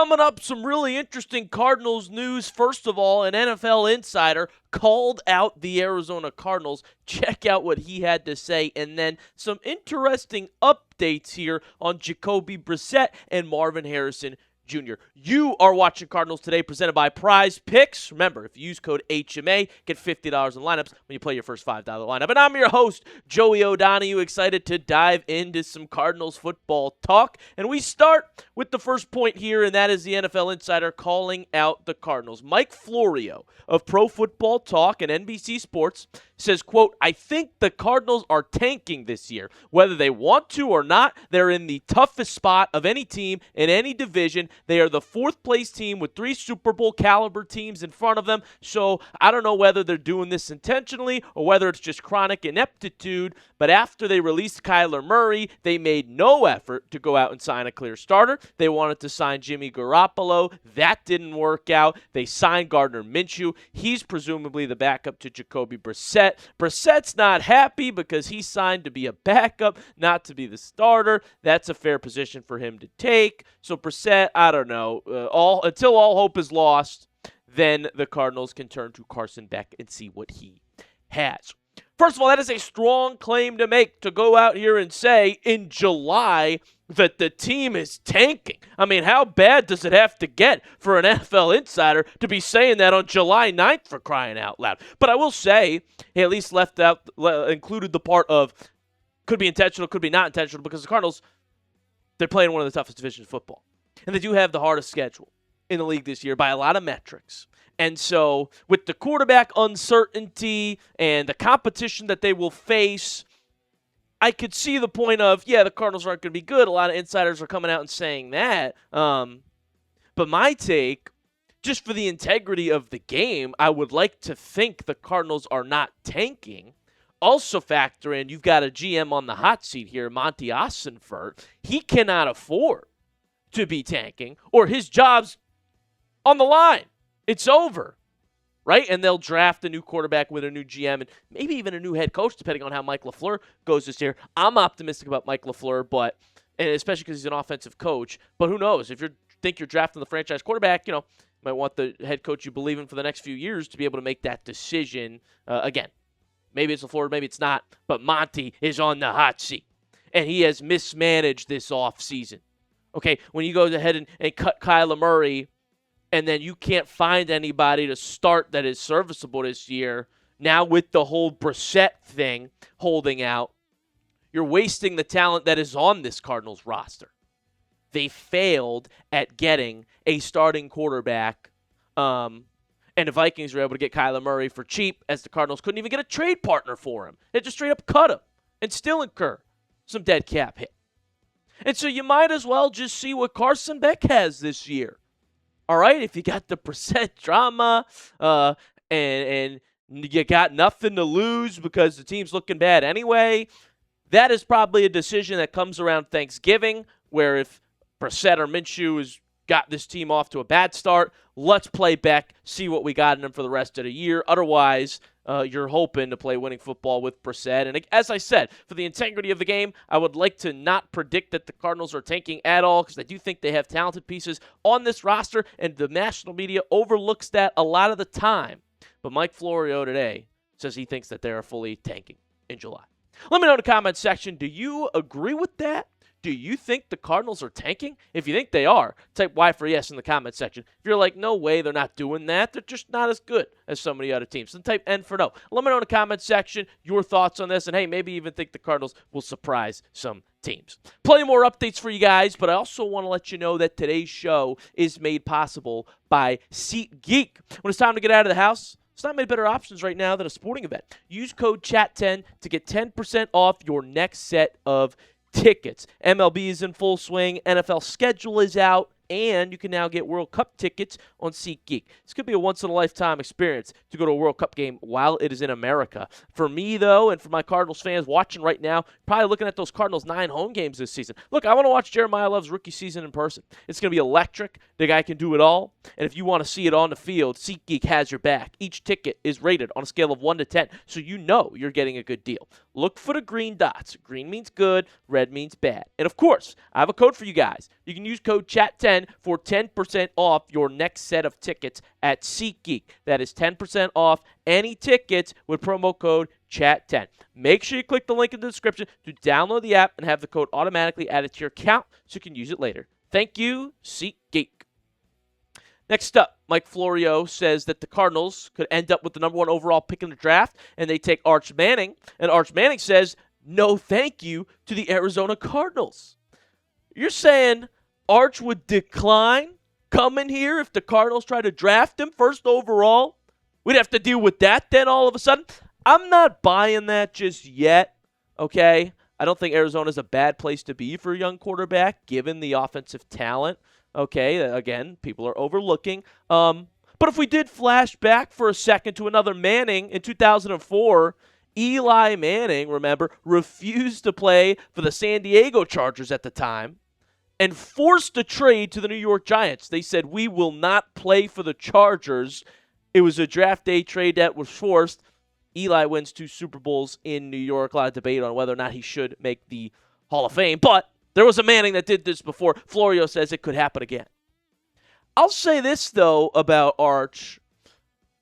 Coming up, some really interesting Cardinals news. First of all, an NFL insider called out the Arizona Cardinals. Check out what he had to say. And then some interesting updates here on Jacoby Brissett and Marvin Harrison Jr. You are watching Cardinals Today, presented by Prize Picks. Remember, if you use code HMA, get $50 in lineups when you play your first $5 lineup. And I'm your host, Joey O'Donoghue, excited to dive into some Cardinals football talk. And we start with the first point here, and that is the NFL insider calling out the Cardinals. Mike Florio of Pro Football Talk and NBC Sports says, quote, "I think the Cardinals are tanking this year. Whether they want to or not, they're in the toughest spot of any team in any division. They are the fourth-place team with 3 Super Bowl caliber teams in front of them. So I don't know whether they're doing this intentionally or whether it's just chronic ineptitude. But after they released Kyler Murray, they made no effort to go out and sign a clear starter. They wanted to sign Jimmy Garoppolo. That didn't work out. They signed Gardner Minshew. He's presumably the backup to Jacoby Brissett. Brissett's not happy because he signed to be a backup, not to be the starter. That's a fair position for him to take. So Brissett, I don't know. Until all hope is lost, then the Cardinals can turn to Carson Beck and see what he has." First of all, that is a strong claim to make, to go out here and say in July that the team is tanking. I mean, how bad does it have to get for an NFL insider to be saying that on July 9th, for crying out loud? But I will say he at least included the part of could be intentional, could be not intentional, because the Cardinals, they're playing one of the toughest divisions of football. And they do have the hardest schedule in the league this year by a lot of metrics. And so with the quarterback uncertainty and the competition that they will face, I could see the point of, yeah, the Cardinals aren't going to be good. A lot of insiders are coming out and saying that. But my take, just for the integrity of the game, I would like to think the Cardinals are not tanking. Also factor in, you've got a GM on the hot seat here, Monty Ossenfort. He cannot afford to be tanking, or his job's on the line. It's over, right? And they'll draft a new quarterback with a new GM and maybe even a new head coach, depending on how Mike LaFleur goes this year. I'm optimistic about Mike LaFleur, and especially because he's an offensive coach. But who knows? If you think you're drafting the franchise quarterback, you might want the head coach you believe in for the next few years to be able to make that decision again. Maybe it's LaFleur, maybe it's not. But Monty is on the hot seat, and he has mismanaged this offseason. Okay, when you go ahead and cut Kyler Murray, and then you can't find anybody to start that is serviceable this year, now with the whole Brissett thing holding out, you're wasting the talent that is on this Cardinals roster. They failed at getting a starting quarterback, and the Vikings were able to get Kyler Murray for cheap, as the Cardinals couldn't even get a trade partner for him. They just straight up cut him and still incur some dead cap hit. And so you might as well just see what Carson Beck has this year. All right, if you got the Brissett drama and you got nothing to lose because the team's looking bad anyway, that is probably a decision that comes around Thanksgiving, where if Brissett or Minshew has got this team off to a bad start, let's play Beck, see what we got in him for the rest of the year. Otherwise, you're hoping to play winning football with Brissett. And as I said, for the integrity of the game, I would like to not predict that the Cardinals are tanking at all, because I do think they have talented pieces on this roster, and the national media overlooks that a lot of the time. But Mike Florio today says he thinks that they are fully tanking in July. Let me know in the comments section, do you agree with that? Do you think the Cardinals are tanking? If you think they are, type Y for yes in the comment section. If you're like, no way, they're not doing that, they're just not as good as some of the other teams, then type N for no. Let me know in the comment section your thoughts on this, and hey, maybe even think the Cardinals will surprise some teams. Plenty more updates for you guys, but I also want to let you know that today's show is made possible by SeatGeek. When it's time to get out of the house, there's not many better options right now than a sporting event. Use code CHAT10 to get 10% off your next set of tickets. MLB is in full swing. NFL schedule is out. And you can now get World Cup tickets on SeatGeek. This could be a once-in-a-lifetime experience to go to a World Cup game while it is in America. For me, though, and for my Cardinals fans watching right now, probably looking at those Cardinals 9 home games this season. Look, I want to watch Jeremiah Love's rookie season in person. It's going to be electric. The guy can do it all. And if you want to see it on the field, SeatGeek has your back. Each ticket is rated on a scale of 1 to 10, so you know you're getting a good deal. Look for the green dots. Green means good, red means bad. And, of course, I have a code for you guys. You can use code CHAT10 10 for 10% off your next set of tickets at SeatGeek. That is 10% off any tickets with promo code CHAT10. Make sure you click the link in the description to download the app and have the code automatically added to your account so you can use it later. Thank you, SeatGeek. Next up, Mike Florio says that the Cardinals could end up with the number 1 overall pick in the draft, and they take Arch Manning. And Arch Manning says, no thank you to the Arizona Cardinals. You're saying Arch would decline coming here if the Cardinals try to draft him first overall? We'd have to deal with that then all of a sudden? I'm not buying that just yet, okay? I don't think Arizona's a bad place to be for a young quarterback, given the offensive talent. Okay, again, people are overlooking. But if we did flash back for a second to another Manning in 2004, Eli Manning, remember, refused to play for the San Diego Chargers at the time and forced a trade to the New York Giants. They said, we will not play for the Chargers. It was a draft day trade that was forced. Eli wins 2 Super Bowls in New York. A lot of debate on whether or not he should make the Hall of Fame. But there was a Manning that did this before. Florio says it could happen again. I'll say this, though, about Arch.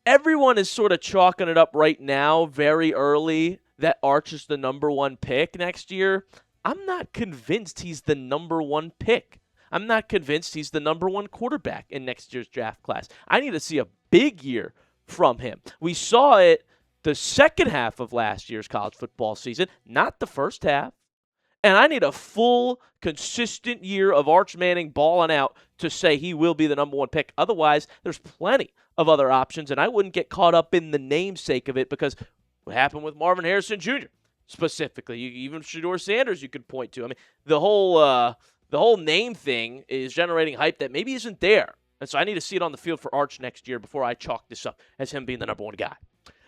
Everyone is sort of chalking it up right now, very early, that Arch is the number 1 pick next year. I'm not convinced he's the number 1 pick. I'm not convinced he's the number 1 quarterback in next year's draft class. I need to see a big year from him. We saw it the second half of last year's college football season, not the first half. And I need a full, consistent year of Arch Manning balling out to say he will be the number 1 pick. Otherwise, there's plenty of other options, and I wouldn't get caught up in the namesake of it because what happened with Marvin Harrison Jr. specifically, even Shedeur Sanders you could point to. I mean, the whole name thing is generating hype that maybe isn't there. And so I need to see it on the field for Arch next year before I chalk this up as him being the number 1 guy.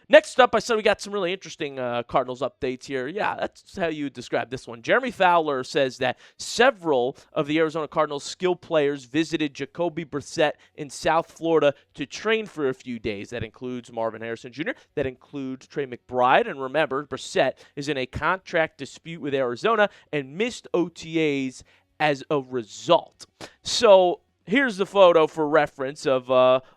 Next up, I said we got some really interesting Cardinals updates here. Yeah, that's how you would describe this one. Jeremy Fowler says that several of the Arizona Cardinals skill players visited Jacoby Brissett in South Florida to train for a few days. That includes Marvin Harrison Jr., that includes Trey McBride. And remember, Brissett is in a contract dispute with Arizona and missed OTAs as a result. So here's the photo for reference of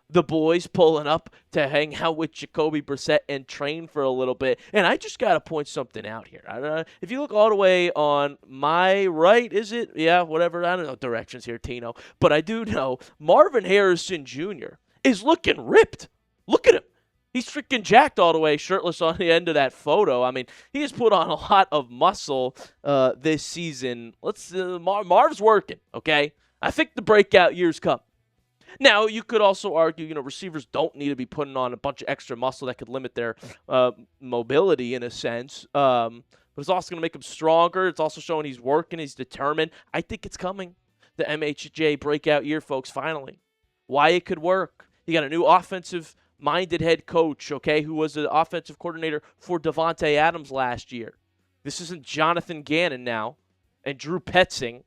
the boys pulling up to hang out with Jacoby Brissett and train for a little bit. And I just got to point something out here. I don't know, if you look all the way on my right, is it? Yeah, whatever. I don't know directions here, Tino. But I do know Marvin Harrison Jr. is looking ripped. Look at him. He's freaking jacked all the way, shirtless on the end of that photo. I mean, he has put on a lot of muscle this season. Marv's working, okay? I think the breakout years come. Now, you could also argue, receivers don't need to be putting on a bunch of extra muscle that could limit their mobility in a sense. But it's also going to make them stronger. It's also showing he's working, he's determined. I think it's coming. The MHJ breakout year, folks, finally. Why it could work. You got a new offensive-minded head coach, okay, who was the offensive coordinator for Davante Adams last year. This isn't Jonathan Gannon now and Drew Petzing.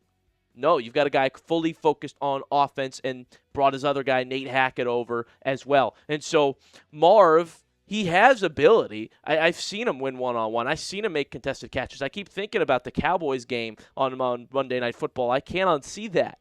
No, you've got a guy fully focused on offense and brought his other guy, Nate Hackett, over as well. And so Marv, he has ability. I've seen him win one-on-one. I've seen him make contested catches. I keep thinking about the Cowboys game on Monday Night Football. I can't unsee that.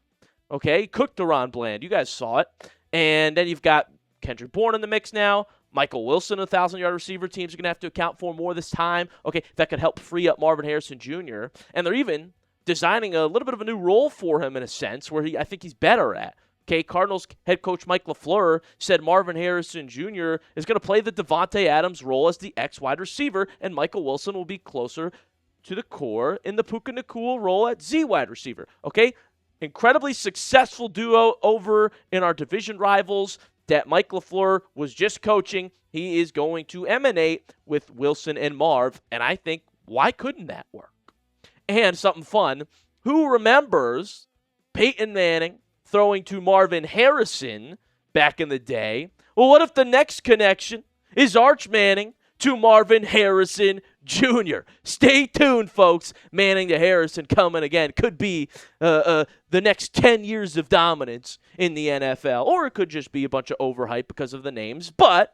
Okay? Cooked Deron Bland. You guys saw it. And then you've got Kendrick Bourne in the mix now. Michael Wilson, a 1,000-yard receiver. Teams are going to have to account for more this time. Okay, that could help free up Marvin Harrison Jr. And they're even designing a little bit of a new role for him in a sense where I think he's better at. Okay, Cardinals head coach Mike LaFleur said Marvin Harrison Jr. is going to play the Davante Adams role as the X-wide receiver, and Michael Wilson will be closer to the core in the Puka Nacua role at Z-wide receiver. Okay, incredibly successful duo over in our division rivals that Mike LaFleur was just coaching. He is going to emanate with Wilson and Marv, and I think, why couldn't that work? And something fun, who remembers Peyton Manning throwing to Marvin Harrison back in the day? Well, what if the next connection is Arch Manning to Marvin Harrison Jr.? Stay tuned, folks. Manning to Harrison coming again. Could be the next 10 years of dominance in the NFL, or it could just be a bunch of overhype because of the names, but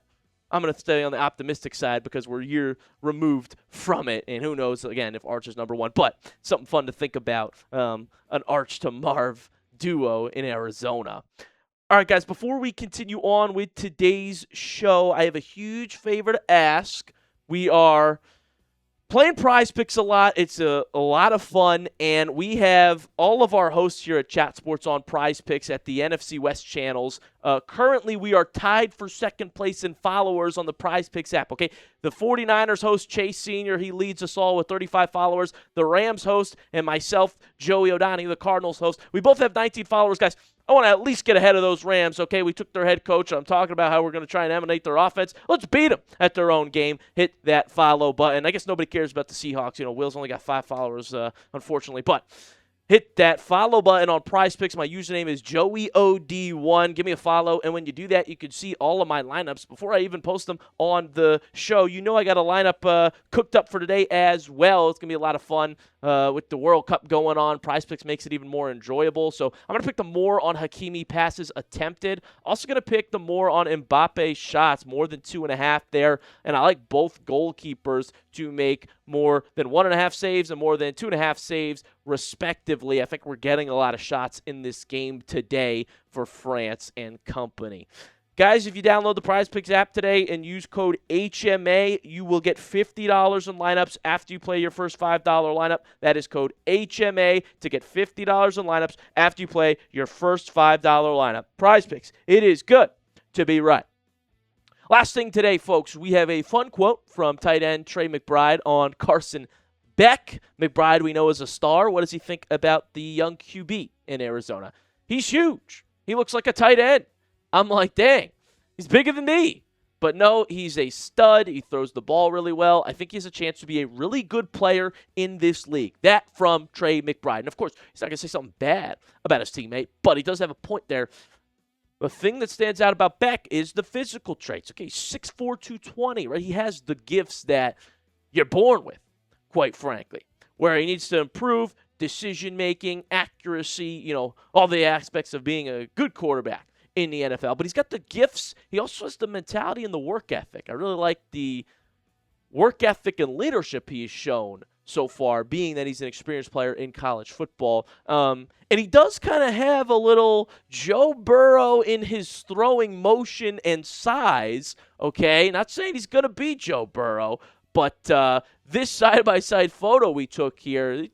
I'm going to stay on the optimistic side because we're a year removed from it, and who knows, again, if Arch is number 1. But something fun to think about, an Arch to Marv duo in Arizona. All right, guys, before we continue on with today's show, I have a huge favor to ask. We are playing Prize Picks a lot. It's a lot of fun, and we have all of our hosts here at Chat Sports on Prize Picks at the NFC West channels. Currently, we are tied for second place in followers on the Prize Picks app, okay? The 49ers host, Chase Sr., he leads us all with 35 followers. The Rams host and myself, Joey O'Donoghue, the Cardinals host. We both have 19 followers, guys. I want to at least get ahead of those Rams, okay? We took their head coach. I'm talking about how we're going to try and emanate their offense. Let's beat them at their own game. Hit that follow button. I guess nobody cares about the Seahawks. You know, Will's only got 5 followers, unfortunately. But hit that follow button on Prize Picks. My username is JoeyOD1. Give me a follow. And when you do that, you can see all of my lineups before I even post them on the show. You know I got a lineup cooked up for today as well. It's going to be a lot of fun. With the World Cup going on, Prize Picks makes it even more enjoyable. So I'm going to pick the more on Hakimi passes attempted. Also going to pick the more on Mbappe shots, more than 2.5 there. And I like both goalkeepers to make more than 1.5 saves and more than 2.5 saves, respectively. I think we're getting a lot of shots in this game today for France and company. Guys, if you download the Prize Picks app today and use code HMA, you will get $50 in lineups after you play your first $5 lineup. That is code HMA to get $50 in lineups after you play your first $5 lineup. Prize Picks, it is good to be right. Last thing today, folks, we have a fun quote from tight end Trey McBride on Carson Beck. McBride, we know, is a star. What does he think about the young QB in Arizona? He's huge. He looks like a tight end. I'm like, dang, he's bigger than me. But no, he's a stud. He throws the ball really well. I think he has a chance to be a really good player in this league. That from Trey McBride. And, of course, he's not going to say something bad about his teammate, but he does have a point there. The thing that stands out about Beck is the physical traits. Okay, 6'4", 220, right? He has the gifts that you're born with, quite frankly. Where he needs to improve decision-making, accuracy, you know, all the aspects of being a good quarterback in the NFL. But he's got the gifts. He also has the mentality and the work ethic. I really like the work ethic and leadership he has shown so far, being that he's an experienced player in college football. And he does kind of have a little Joe Burrow in his throwing motion and size, okay? Not saying he's going to be Joe Burrow, but this side-by-side photo we took here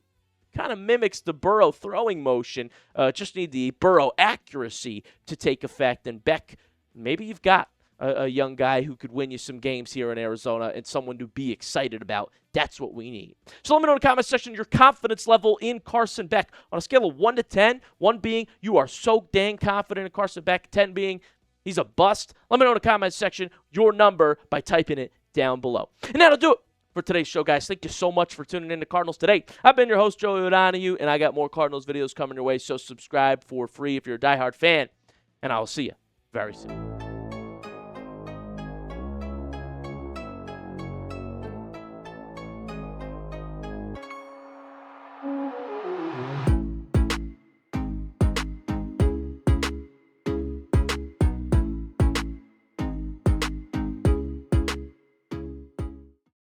kind of mimics the Burrow throwing motion. Just need the Burrow accuracy to take effect. And Beck, maybe you've got a young guy who could win you some games here in Arizona and someone to be excited about. That's what we need. So let me know in the comment section your confidence level in Carson Beck on a scale of 1 to 10, 1 being you are so dang confident in Carson Beck, 10 being he's a bust. Let me know in the comment section your number by typing it down below. And that'll do it for today's show, guys. Thank you so much for tuning in to Cardinals Today. I've been your host, Joey O'Donoghue, and I got more Cardinals videos coming your way, so subscribe for free if you're a diehard fan, and I will see you very soon.